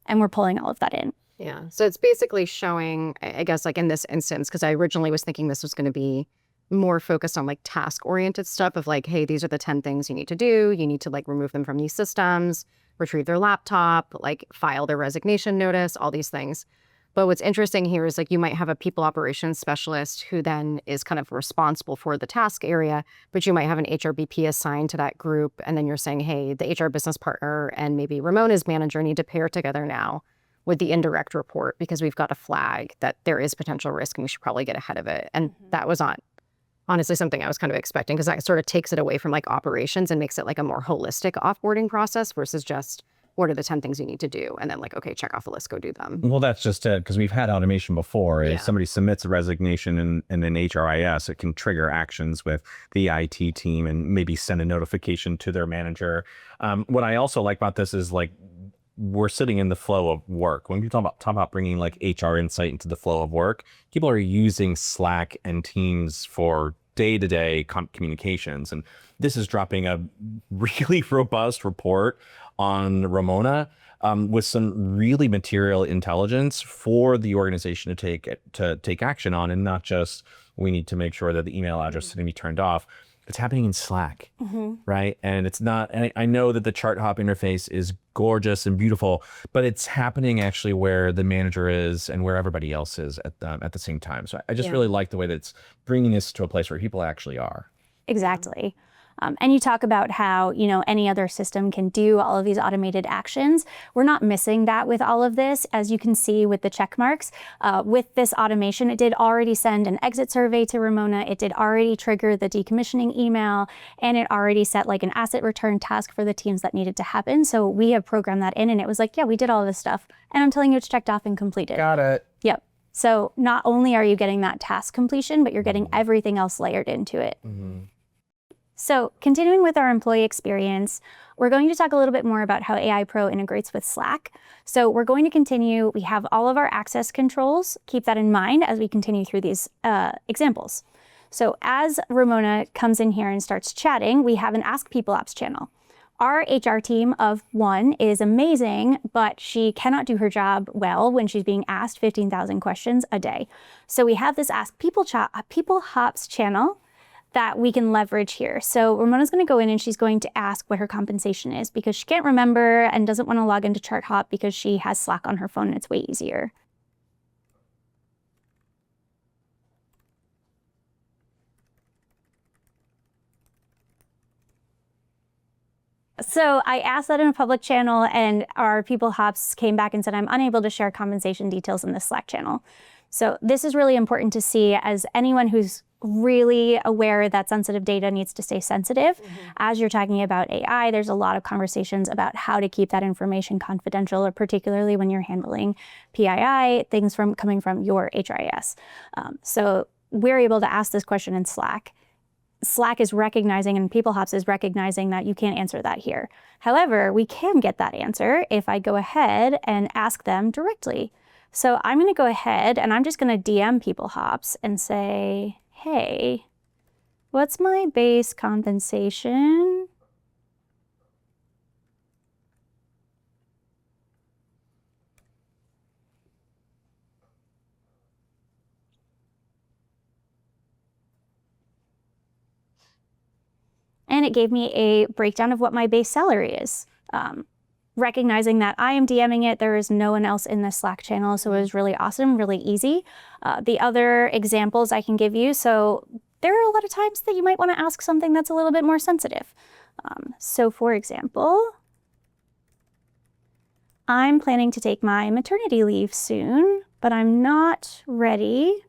Speaker 4: And we're pulling all of that in.
Speaker 1: Yeah. So it's basically showing, I guess, like in this instance, because I originally was thinking this was going to be more focused on like task-oriented stuff of like, hey, these are the 10 things you need to do. You need to like remove them from these systems, retrieve their laptop, like file their resignation notice, all these things. But what's interesting here is like you might have a people operations specialist who then is kind of responsible for the task area, but you might have an HRBP assigned to that group. And then you're saying, hey, the HR business partner and maybe Ramona's manager need to pair together now with the indirect report because we've got a flag that there is potential risk and we should probably get ahead of it. And that was honestly something I was kind of expecting because that sort of takes it away from like operations and makes it like a more holistic offboarding process versus just what are the 10 things you need to do? And then like, okay, check off the list, go do them.
Speaker 2: Well, that's just it, because we've had automation before.
Speaker 1: Yeah.
Speaker 2: If somebody submits a resignation in an HRIS, it can trigger actions with the IT team and maybe send a notification to their manager. What I also like about this is like, we're sitting in the flow of work. When we talk about bringing like HR insight into the flow of work, people are using Slack and Teams for day-to-day communications. And this is dropping a really robust report on Ramona with some really material intelligence for the organization to take action on, and not just we need to make sure that the email address is going to be turned off. It's happening in Slack, right? And it's not, and I know that the ChartHop interface is gorgeous and beautiful, but it's happening actually where the manager is and where everybody else is at the same time. So I just really like the way that it's bringing this to a place where people actually are.
Speaker 4: Exactly. And you talk about how, you know, any other system can do all of these automated actions. We're not missing that with all of this. As you can see with the check marks, with this automation, it did already send an exit survey to Ramona. It did already trigger the decommissioning email, and it already set like an asset return task for the teams that needed to happen. So we have programmed that in, and it was like, yeah, we did all of this stuff. And I'm telling you, it's checked off and completed.
Speaker 2: Got it.
Speaker 4: Yep. So not only are you getting that task completion, but you're getting everything else layered into it. So continuing with our employee experience, we're going to talk a little bit more about how AI Pro integrates with Slack. So we're going to continue. We have all of our access controls. Keep that in mind as we continue through these examples. So as Ramona comes in here and starts chatting, we have an Ask People Ops channel. Our HR team of 1 is amazing, but she cannot do her job well when she's being asked 15,000 questions a day. So we have this Ask People Hops channel that we can leverage here. So Ramona's going to go in and she's going to ask what her compensation is because she can't remember and doesn't want to log into ChartHop because she has Slack on her phone and it's way easier. So I asked that in a public channel and our People Hops came back and said, I'm unable to share compensation details in this Slack channel. So this is really important to see as anyone who's really aware that sensitive data needs to stay sensitive. As you're talking about AI, there's a lot of conversations about how to keep that information confidential, or particularly when you're handling PII, things coming from your HRIS. So we're able to ask this question in Slack. Slack is recognizing, and PeopleHops is recognizing that you can't answer that here. However, we can get that answer if I go ahead and ask them directly. So I'm going to go ahead and I'm just going to DM PeopleHops and say, hey, what's my base compensation? And it gave me a breakdown of what my base salary is. Recognizing that I am DMing it, there is no one else in this Slack channel, so it was really awesome, really easy. The other examples I can give you, so there are a lot of times that you might want to ask something that's a little bit more sensitive. So for example, I'm planning to take my maternity leave soon, but I'm not ready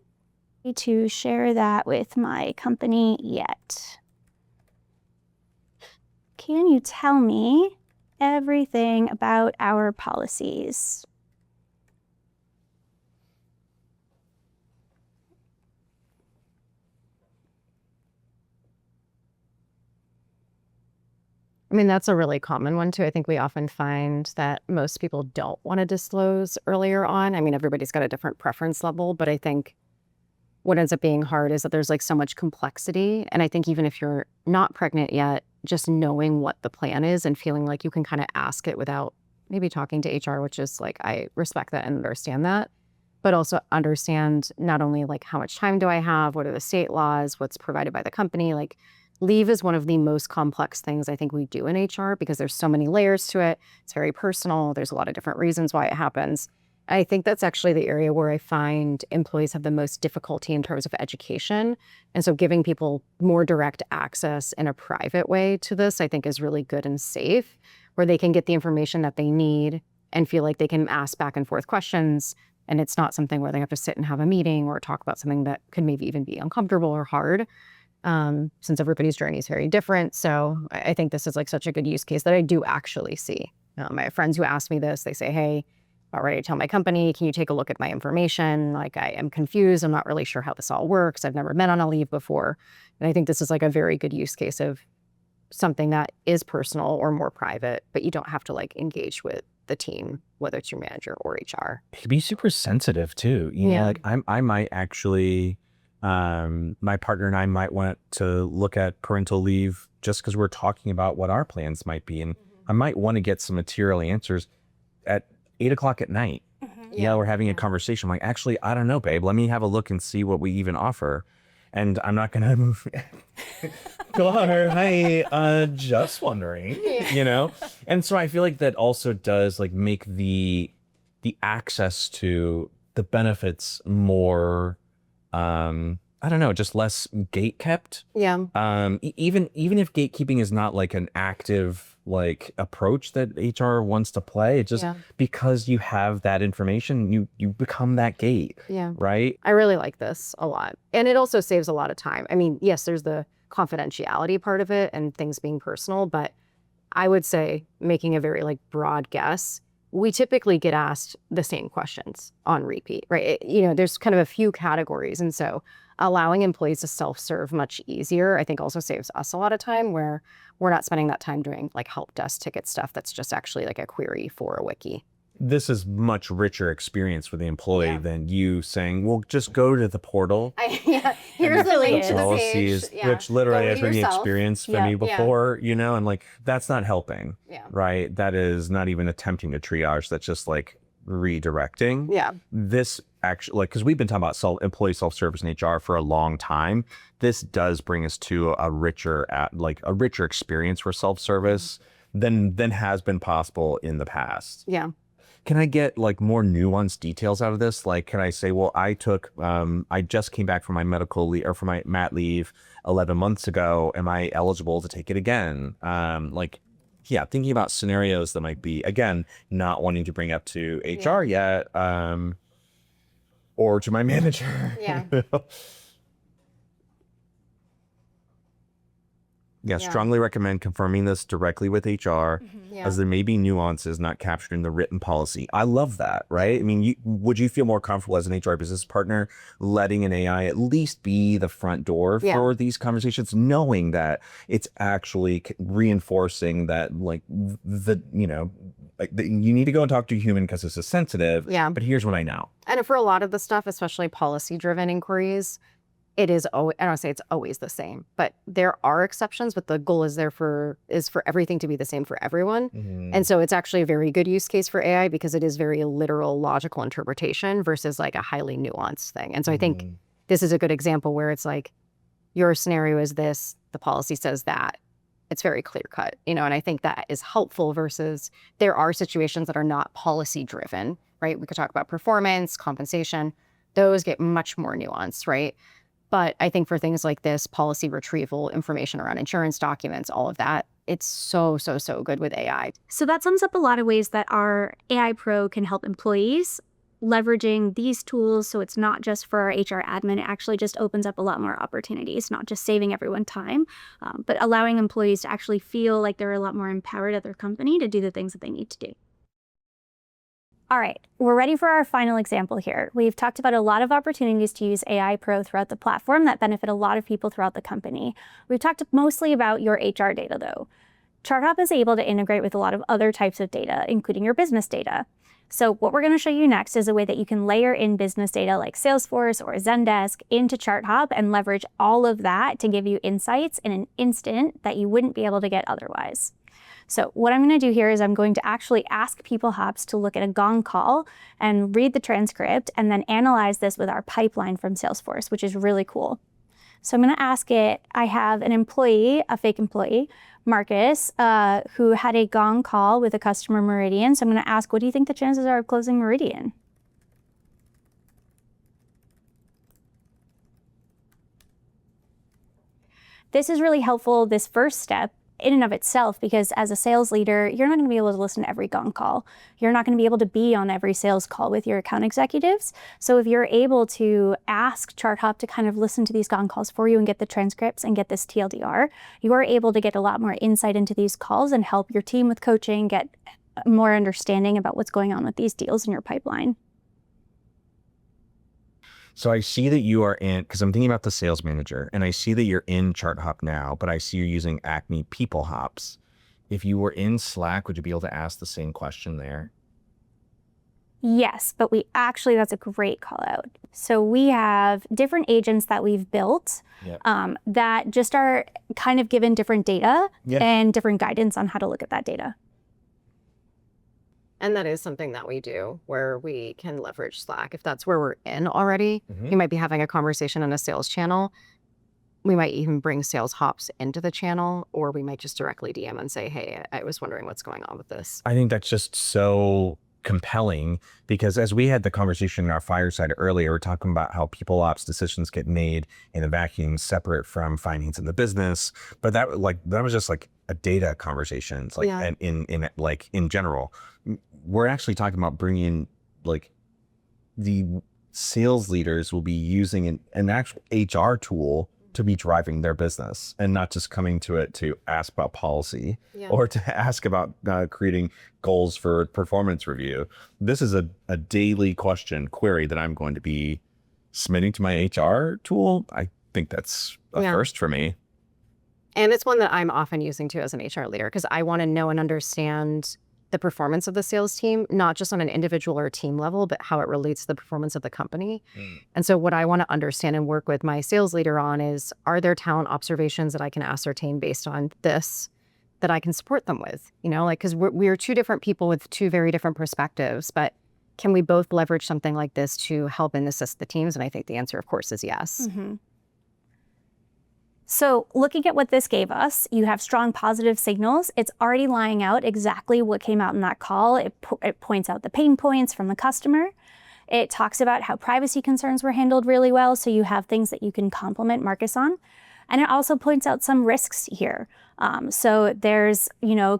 Speaker 4: to share that with my company yet. Can you tell me everything about our policies?
Speaker 1: I mean, that's a really common one too. I think we often find that most people don't want to disclose earlier on. I mean, everybody's got a different preference level, but I think what ends up being hard is that there's like so much complexity. And I think even if you're not pregnant yet, just knowing what the plan is and feeling like you can kind of ask it without maybe talking to HR, which is like, I respect that and understand that, but also understand not only like how much time do I have, what are the state laws, what's provided by the company. Like leave is one of the most complex things I think we do in HR because there's so many layers to it. It's very personal. There's a lot of different reasons why it happens. I think that's actually the area where I find employees have the most difficulty in terms of education. And so giving people more direct access in a private way to this, I think is really good and safe, where they can get the information that they need and feel like they can ask back and forth questions. And it's not something where they have to sit and have a meeting or talk about something that could maybe even be uncomfortable or hard, since everybody's journey is very different. So I think this is like such a good use case that I do actually see. I have friends who ask me this, they say, hey, I'm ready to tell my company, can you take a look at my information? Like I am confused. I'm not really sure how this all works. I've never been on a leave before. And I think this is like a very good use case of something that is personal or more private, but you don't have to like engage with the team, whether it's your manager or HR.
Speaker 2: It can be super sensitive too. You know, like I might actually, my partner and I might want to look at parental leave just because we're talking about what our plans might be. And I might want to get some material answers at 8 o'clock at night. Yeah, we're having a conversation. I'm like, actually, I don't know, babe. Let me have a look and see what we even offer. And I'm not gonna move. Pilar, hi, just wondering, you know? And so I feel like that also does like make the access to the benefits more, I don't know, just less gate kept.
Speaker 1: Yeah.
Speaker 2: Even if gatekeeping is not like an active like approach that HR wants to play, it's just because you have that information, you become that gate.
Speaker 1: Yeah.
Speaker 2: Right.
Speaker 1: I really like this a lot. And it also saves a lot of time. I mean, yes, there's the confidentiality part of it and things being personal, but I would say, making a very like broad guess, we typically get asked the same questions on repeat, right? You know, there's kind of a few categories. And so allowing employees to self-serve much easier, I think also saves us a lot of time where we're not spending that time doing like help desk ticket stuff that's just actually like a query for a wiki.
Speaker 2: This is much richer experience for the employee than you saying, well, just go to the portal.
Speaker 1: Here's the link to the
Speaker 2: policies,
Speaker 1: page.
Speaker 2: which literally has been the
Speaker 1: yourself.
Speaker 2: experience for me before, you know, and like, that's not helping, right? That is not even attempting to triage. That's just like redirecting.
Speaker 1: Yeah.
Speaker 2: This actually, like, because we've been talking about employee self-service in HR for a long time. This does bring us to a richer experience for self-service than has been possible in the past.
Speaker 1: Yeah.
Speaker 2: Can I get like more nuanced details out of this? Like, can I say, well, I just came back from my medical leave or from my mat leave 11 months ago. Am I eligible to take it again? Thinking about scenarios that might be, again, not wanting to bring up to HR yet, or to my manager.
Speaker 1: Yeah.
Speaker 2: Strongly recommend confirming this directly with HR, as there may be nuances not captured in the written policy. I love that, right? I mean, would you feel more comfortable as an HR business partner letting an AI at least be the front door for these conversations, knowing that it's actually reinforcing that, like, you need to go and talk to a human because this is sensitive, but here's what I know.
Speaker 1: And for a lot of the stuff, especially policy-driven inquiries, it is always, I don't say it's always the same, but there are exceptions, but the goal is for everything to be the same for everyone. And so it's actually a very good use case for AI because it is very literal, logical interpretation versus like a highly nuanced thing. And so I think this is a good example where it's like, your scenario is this, the policy says that. It's very clear cut, you know, and I think that is helpful versus there are situations that are not policy driven, right? We could talk about performance, compensation, those get much more nuanced, right? But I think for things like this, policy retrieval, information around insurance documents, all of that, it's so, so, so good with AI.
Speaker 4: So that sums up a lot of ways that our AI Pro can help employees leveraging these tools. So it's not just for our HR admin, it actually just opens up a lot more opportunities, not just saving everyone time, but allowing employees to actually feel like they're a lot more empowered at their company to do the things that they need to do. All right, we're ready for our final example here. We've talked about a lot of opportunities to use AI Pro throughout the platform that benefit a lot of people throughout the company. We've talked mostly about your HR data though. ChartHop is able to integrate with a lot of other types of data, including your business data. So what we're going to show you next is a way that you can layer in business data like Salesforce or Zendesk into ChartHop and leverage all of that to give you insights in an instant that you wouldn't be able to get otherwise. So what I'm going to do here is I'm going to actually ask PeopleHops to look at a Gong call and read the transcript and then analyze this with our pipeline from Salesforce, which is really cool. So I'm going to ask it, I have an employee, a fake employee, Marcus, who had a Gong call with a customer Meridian. So I'm going to ask, what do you think the chances are of closing Meridian? This is really helpful, this first step, in and of itself, because as a sales leader, you're not going to be able to listen to every Gong call. You're not going to be able to be on every sales call with your account executives. So if you're able to ask ChartHop to kind of listen to these Gong calls for you and get the transcripts and get this TLDR, you are able to get a lot more insight into these calls and help your team with coaching, get more understanding about what's going on with these deals in your pipeline.
Speaker 2: So I see that you are in, because I'm thinking about the sales manager, and I see that you're in ChartHop now, but I see you're using Acme PeopleHops. If you were in Slack, would you be able to ask the same question there?
Speaker 4: Yes, but that's a great call out. So we have different agents that we've built that just are kind of given different data and different guidance on how to look at that data.
Speaker 1: And that is something that we do where we can leverage Slack. If that's where we're in already, we might be having a conversation on a sales channel. We might even bring ChartHop into the channel, or we might just directly DM and say, hey, I was wondering what's going on with this.
Speaker 2: I think that's just so compelling, because as we had the conversation in our fireside earlier, we're talking about how people ops decisions get made in a vacuum separate from finance and the business. But that was just like a data conversation. It's like in general, we're actually talking about bringing the sales leaders will be using an actual HR tool to be driving their business and not just coming to it to ask about policy or to ask about creating goals for performance review. This is a daily query that I'm going to be submitting to my HR tool. I think that's a first for me.
Speaker 1: And it's one that I'm often using too as an HR leader, because I want to know and understand the performance of the sales team, not just on an individual or team level, but how it relates to the performance of the company. And so what I want to understand and work with my sales leader on is, are there talent observations that I can ascertain based on this that I can support them with? Because we're two different people with two very different perspectives, but can we both leverage something like this to help and assist the teams? And I think the answer, of course, is yes.
Speaker 4: So looking at what this gave us, you have strong positive signals. It's already laying out exactly what came out in that call. It points out the pain points from the customer. It talks about how privacy concerns were handled really well, so you have things that you can compliment Marcus on. And it also points out some risks here. So there's,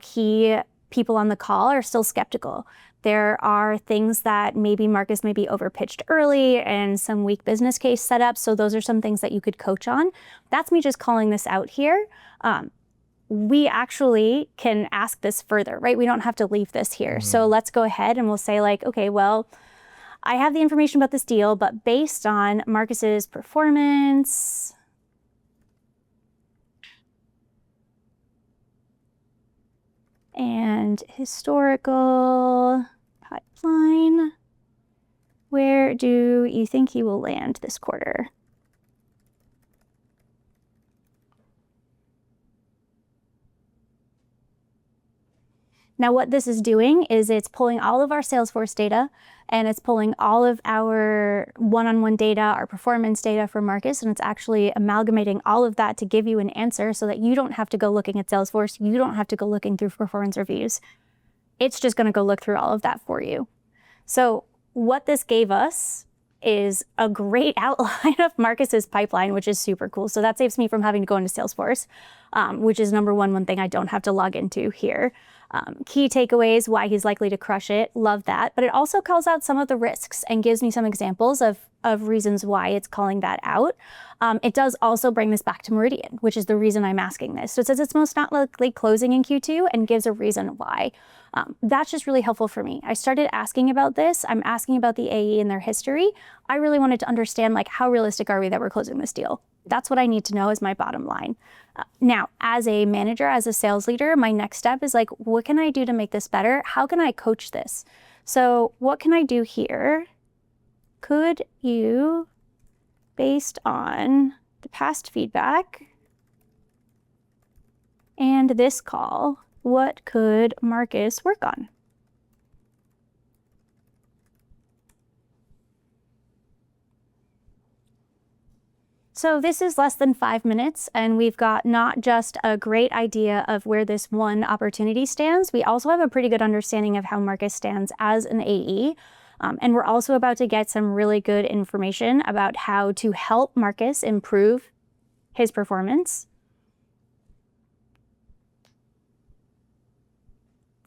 Speaker 4: key people on the call are still skeptical. There are things that maybe Marcus may be overpitched early and some weak business case setup. So those are some things that you could coach on. That's me just calling this out here. We actually can ask this further, right? We don't have to leave this here. So let's go ahead and we'll say okay, well, I have the information about this deal, but based on Marcus's performance, and historical pipeline, where do you think he will land this quarter? Now what this is doing is it's pulling all of our Salesforce data and it's pulling all of our one-on-one data, our performance data for Marcus, and it's actually amalgamating all of that to give you an answer so that you don't have to go looking at Salesforce, you don't have to go looking through performance reviews. It's just gonna go look through all of that for you. So what this gave us is a great outline of Marcus's pipeline, which is super cool. So that saves me from having to go into Salesforce, which is number one thing I don't have to log into here. Key takeaways, why he's likely to crush it. Love that. But it also calls out some of the risks and gives me some examples of reasons why it's calling that out. It does also bring this back to Meridian, which is the reason I'm asking this. So it says it's most not likely closing in Q2 and gives a reason why. That's just really helpful for me. I started asking about this. I'm asking about the AE and their history. I really wanted to understand, like, how realistic are we that we're closing this deal? That's what I need to know as my bottom line. Now, as a manager, as a sales leader, my next step is like, what can I do to make this better? How can I coach this? So what can I do here? Could you, based on the past feedback and this call, what could Marcus work on? So this is less than 5 minutes, and we've got not just a great idea of where this one opportunity stands, we also have a pretty good understanding of how Marcus stands as an AE. And we're also about to get some really good information about how to help Marcus improve his performance.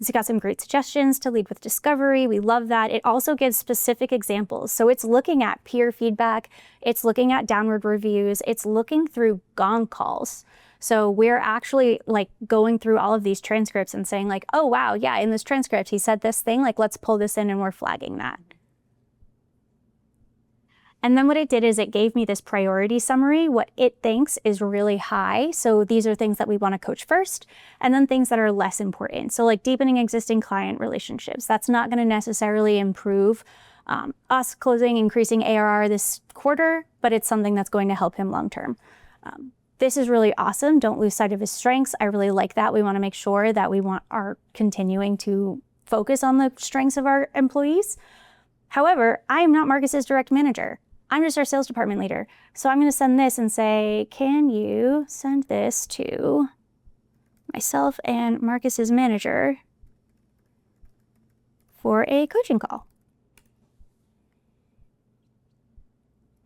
Speaker 4: It's got some great suggestions to lead with discovery. We love that. It also gives specific examples. So it's looking at peer feedback. It's looking at downward reviews. It's looking through gong calls. So we're actually like going through all of these transcripts and saying like, oh, wow, yeah, in this transcript, he said this thing, like, let's pull this in and we're flagging that. And then what it did is it gave me this priority summary, what it thinks is really high. So these are things that we want to coach first, and then things that are less important. So like deepening existing client relationships. That's not going to necessarily improve us closing, increasing ARR this quarter, but it's something that's going to help him long term. This is really awesome. Don't lose sight of his strengths. I really like that. We want to make sure that we are continuing to focus on the strengths of our employees. However, I am not Marcus's direct manager. I'm just our sales department leader. So I'm going to send this and say, can you send this to myself and Marcus's manager for a coaching call?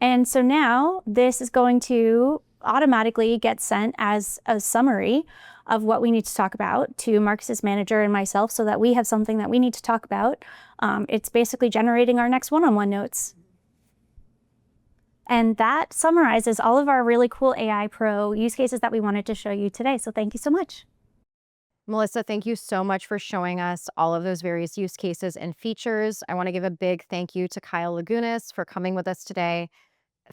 Speaker 4: And so now this is going to automatically get sent as a summary of what we need to talk about to Marcus's manager and myself so that we have something that we need to talk about. It's basically generating our next one-on-one notes. And that summarizes all of our really cool AI Pro use cases that we wanted to show you today. So thank you so much.
Speaker 1: Melissa, thank you so much for showing us all of those various use cases and features. I want to give a big thank you to Kyle Lagunas for coming with us today,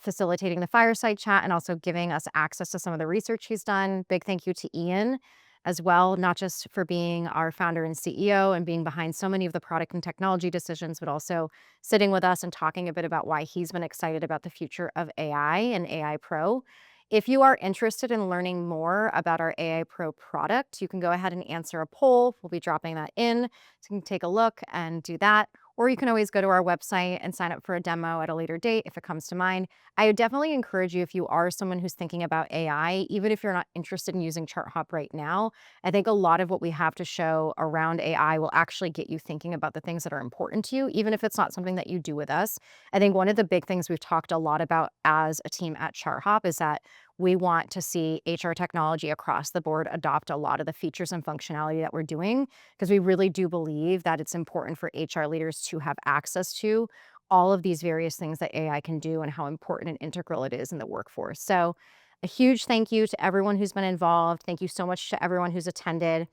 Speaker 1: facilitating the Fireside Chat and also giving us access to some of the research he's done. Big thank you to Ian as well, not just for being our founder and CEO and being behind so many of the product and technology decisions, but also sitting with us and talking a bit about why he's been excited about the future of AI and AI Pro. If you are interested in learning more about our AI Pro product, you can go ahead and answer a poll. We'll be dropping that in, so you can take a look and do that. Or you can always go to our website and sign up for a demo at a later date if it comes to mind. I would definitely encourage you, if you are someone who's thinking about AI, even if you're not interested in using ChartHop right now, I think a lot of what we have to show around AI will actually get you thinking about the things that are important to you, even if it's not something that you do with us. I think one of the big things we've talked a lot about as a team at ChartHop is that we want to see HR technology across the board adopt a lot of the features and functionality that we're doing, because we really do believe that it's important for HR leaders to have access to all of these various things that AI can do and how important and integral it is in the workforce. So a huge thank you to everyone who's been involved. Thank you so much to everyone who's attended.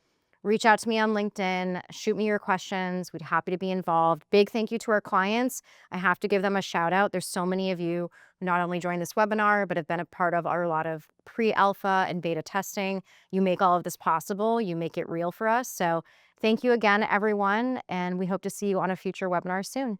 Speaker 1: Reach out to me on LinkedIn, shoot me your questions. We'd be happy to be involved. Big thank you to our clients. I have to give them a shout out. There's so many of you who not only joined this webinar, but have been a part of a lot of pre-alpha and beta testing. You make all of this possible. You make it real for us. So thank you again, everyone. And we hope to see you on a future webinar soon.